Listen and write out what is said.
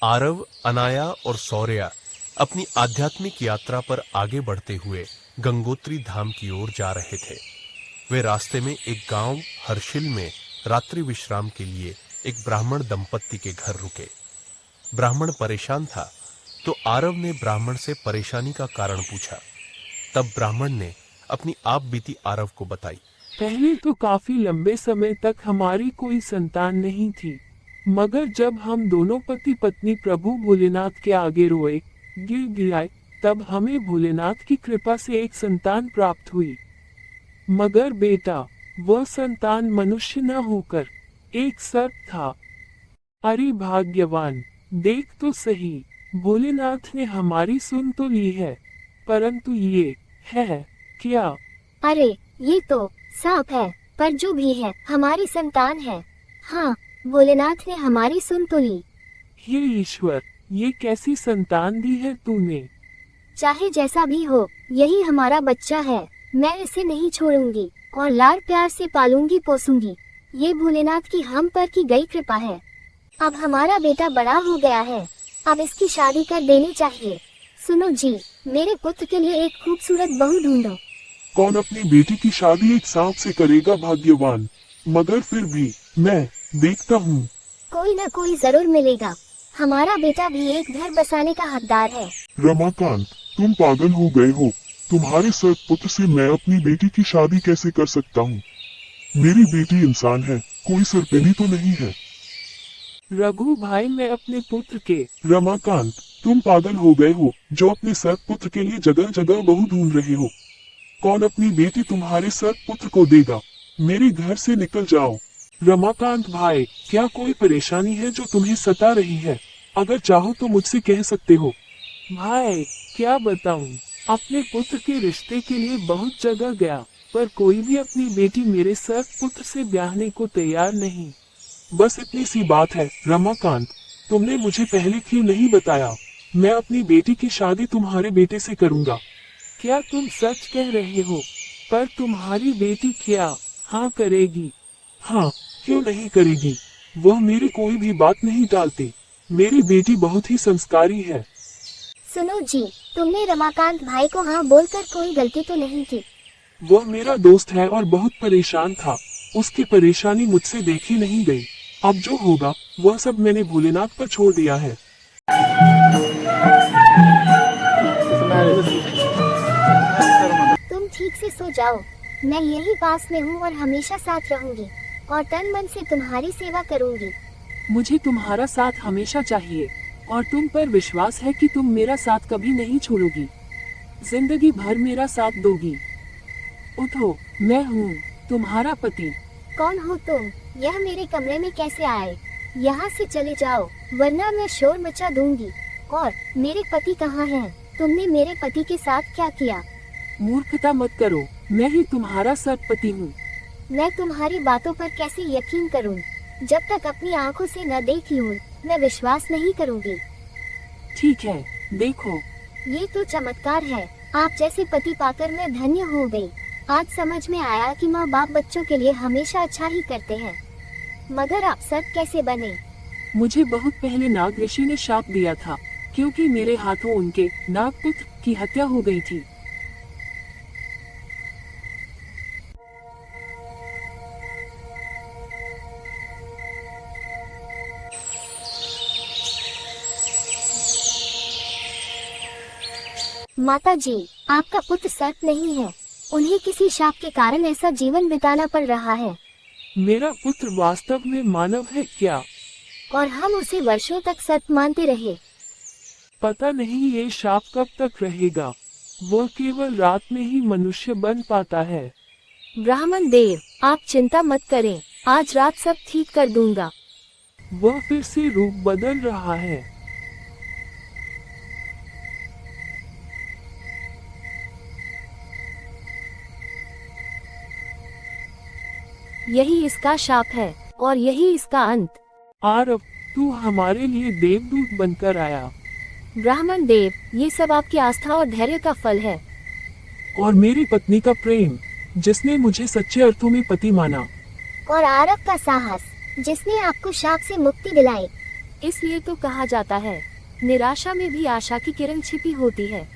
आरव, अनाया और सौर्या अपनी आध्यात्मिक यात्रा पर आगे बढ़ते हुए गंगोत्री धाम की ओर जा रहे थे। वे रास्ते में एक गांव हर्षिल में रात्रि विश्राम के लिए एक ब्राह्मण दंपत्ति के घर रुके। ब्राह्मण परेशान था, तो आरव ने ब्राह्मण से परेशानी का कारण पूछा। तब ब्राह्मण ने अपनी आप बीती आरव को बताई। पहले तो काफी लंबे समय तक हमारी कोई संतान नहीं थी, मगर जब हम दोनों पति पत्नी प्रभु भोलेनाथ के आगे रोए गिड़गिड़ाए, तब हमें भोलेनाथ की कृपा से एक संतान प्राप्त हुई। मगर बेटा, वह संतान मनुष्य न होकर एक सर्प था। अरे भाग्यवान, देख तो सही, भोलेनाथ ने हमारी सुन तो ली है, परंतु ये है क्या? अरे ये तो सांप है, पर जो भी है हमारी संतान है। हाँ, भोलेनाथ ने हमारी सुन तो ली। हे ईश्वर, ये कैसी संतान दी है तूने? चाहे जैसा भी हो, यही हमारा बच्चा है। मैं इसे नहीं छोड़ूंगी और लाड प्यार से पालूंगी पोसूंगी। ये भोलेनाथ की हम पर की गई कृपा है। अब हमारा बेटा बड़ा हो गया है, अब इसकी शादी कर देनी चाहिए। सुनो जी, मेरे पुत्र के लिए एक खूबसूरत बहू ढूंढो। कौन अपनी बेटी की शादी एक सांप से करेगा भाग्यवान? मगर फिर भी मैं देखता हूँ। कोई न कोई जरूर मिलेगा। हमारा बेटा भी एक घर बसाने का हकदार है। रमाकांत, तुम पागल हो गए हो। तुम्हारे सर्प पुत्र से मैं अपनी बेटी की शादी कैसे कर सकता हूँ? मेरी बेटी इंसान है, कोई सर्पिनी तो नहीं है। रघु भाई, मैं अपने पुत्र के। रमाकांत, तुम पागल हो गए हो जो अपने सर्प पुत्र के लिए जगह जगह बहू ढूंढ रहे हो। कौन अपनी बेटी तुम्हारे सर्प पुत्र को देगा? मेरे घर से निकल जाओ। रमाकांत भाई, क्या कोई परेशानी है जो तुम्हें सता रही है? अगर चाहो तो मुझसे कह सकते हो। भाई, क्या बताऊं, अपने पुत्र के रिश्ते के लिए बहुत जगह गया, पर कोई भी अपनी बेटी मेरे सर्प पुत्र से ब्याहने को तैयार नहीं। बस इतनी सी बात है। रमाकांत, तुमने मुझे पहले क्यों नहीं बताया? मैं अपनी बेटी की शादी तुम्हारे बेटे से करूंगा। क्या तुम सच कह रहे हो? पर तुम्हारी बेटी क्या हाँ करेगी? हाँ, क्यों नहीं करेगी? वह मेरी कोई भी बात नहीं टालती। मेरी बेटी बहुत ही संस्कारी है। सुनो जी, तुमने रमाकांत भाई को हाँ बोलकर कोई गलती तो नहीं की। वह मेरा दोस्त है और बहुत परेशान था। उसकी परेशानी मुझसे देखी नहीं गई। अब जो होगा वह सब मैंने भोलेनाथ पर छोड़ दिया है। तुम ठीक से सो जाओ। मैं यही पास में हूँ और हमेशा साथ रहूंगी और तन मन से तुम्हारी सेवा करूंगी। मुझे तुम्हारा साथ हमेशा चाहिए और तुम पर विश्वास है कि तुम मेरा साथ कभी नहीं छोड़ोगी। जिंदगी भर मेरा साथ दोगी। उठो, मैं हूँ तुम्हारा पति। कौन हो तुम? यह मेरे कमरे में कैसे आए? यहाँ से चले जाओ, वरना मैं शोर मचा दूंगी। और मेरे पति कहाँ हैं? तुमने मेरे पति के साथ क्या किया? मूर्खता मत करो, मैं ही तुम्हारा सर्पपति हूँ। मैं तुम्हारी बातों पर कैसे यकीन करूँ? जब तक अपनी आंखों से न देख लूँ, मैं विश्वास नहीं करूँगी। ठीक है, देखो। ये तो चमत्कार है। आप जैसे पति पाकर मैं धन्य हो गई। आज समझ में आया कि माँ बाप बच्चों के लिए हमेशा अच्छा ही करते हैं। मगर आप सर्प कैसे बने? मुझे बहुत पहले नाग ऋषि ने शाप दिया था, क्योंकि मेरे हाथों उनके नागपुत्र की हत्या हो गई थी। माता जी, आपका पुत्र सर्प नहीं है। उन्हें किसी शाप के कारण ऐसा जीवन बिताना पड़ रहा है। मेरा पुत्र वास्तव में मानव है क्या? और हम उसे वर्षों तक सर्प मानते रहे। पता नहीं ये शाप कब तक रहेगा। वह केवल रात में ही मनुष्य बन पाता है। ब्राह्मण देव, आप चिंता मत करें, आज रात सब ठीक कर दूंगा। वह फिर से रूप बदल रहा है। यही इसका शाप है और यही इसका अंत। आरव, तू हमारे लिए देवदूत बनकर आया। ब्राह्मण देव, ये सब आपकी आस्था और धैर्य का फल है। और मेरी पत्नी का प्रेम, जिसने मुझे सच्चे अर्थों में पति माना। और आरव का साहस, जिसने आपको शाप से मुक्ति दिलाई। इसलिए तो कहा जाता है, निराशा में भी आशा की किरण छिपी होती है।